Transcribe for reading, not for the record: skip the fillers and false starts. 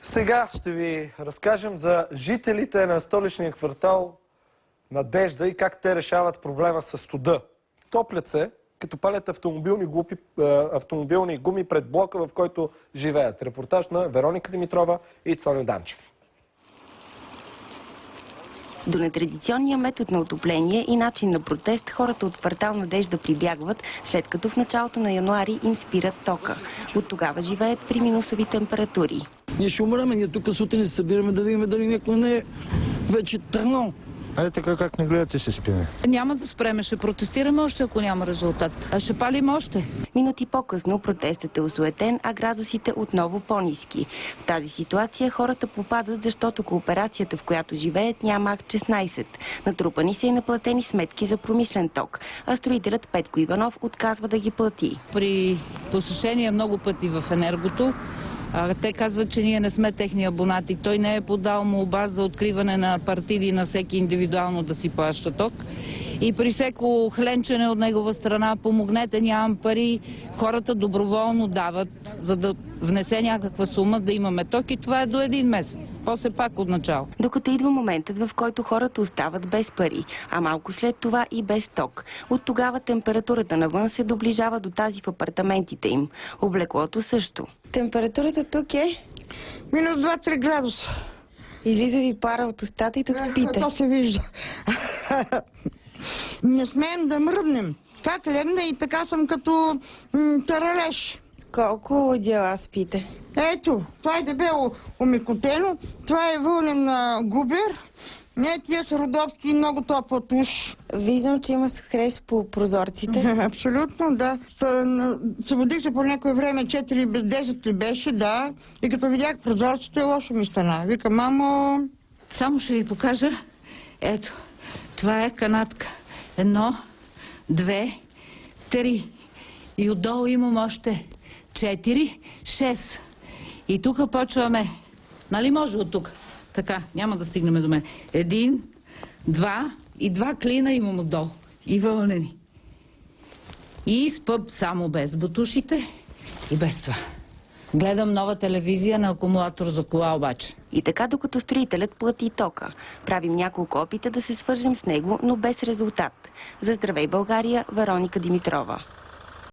Сега ще ви разкажем за жителите на столичния квартал Надежда и как те решават проблема с студа. Топлят се, като палят автомобилни гуми пред блока, в който живеят. Репортаж на Вероника Димитрова и Цоню Данчев. До нетрадиционния метод на отопление и начин на протест хората от квартал Надежда прибягват, след като в началото на януари им спират тока. От тогава живеят при минусови температури. Ние ще умрем, ние тук сутрин се събираме да видим дали някой не е вече тръгнал. Ай така как не гледате се спиме. Няма да спреме, ще протестираме още, ако няма резултат. А ще палим още. Минути по-късно протестът е осуетен, а градусите отново по-ниски. В тази ситуация хората попадат, защото кооперацията, в която живеят, няма акт 16. Натрупани са и неплатени сметки за промишлен ток, а строителят Петко Иванов отказва да ги плати. При посещение много пъти в енергото, те казват, че ние не сме техни абонати. Той не е подал молба за откриване на партиди на всеки индивидуално да си плаща ток. И при всеко хленчене от негова страна, помогнете, нямам пари, хората доброволно дават, за да внесе някаква сума, да имаме ток, и това е до един месец. После пак от начало. Докато идва моментът, в който хората остават без пари, а малко след това и без ток. От тогава температурата навън се доближава до тази в апартаментите им. Облеклото също. Температурата тук е? Минус 2-3 градуса. Излиза ви пара от устата и тук спите. То се вижда. Не смеем да мръднем. Как легна и така съм като таралеж. С колко одеяла спите? Ето, това е дебело омекотено, това е вълнен на губер. Не, тия са родовски и много топла туш. Виждам, че има скреж по прозорците. Абсолютно, да. Събудих се по някое време, 4 без 10 ли беше, да. И като видях прозорците, лошо ми стана. Вика, мамо... Само ще ви покажа. Ето, това е канатка. 1, 2, 3. И отдолу имам още 4, 6. И тук почваме. Нали може от тук? Така, няма да стигнем до мен. 1, 2 и 2 клина имам отдолу. И вълнени. И спъп само без бутушите и без това. Гледам нова телевизия на акумулатор за кола обаче. И така, докато строителят плати тока. Правим няколко опита да се свържем с него, но без резултат. За Здравей България, Вероника Димитрова.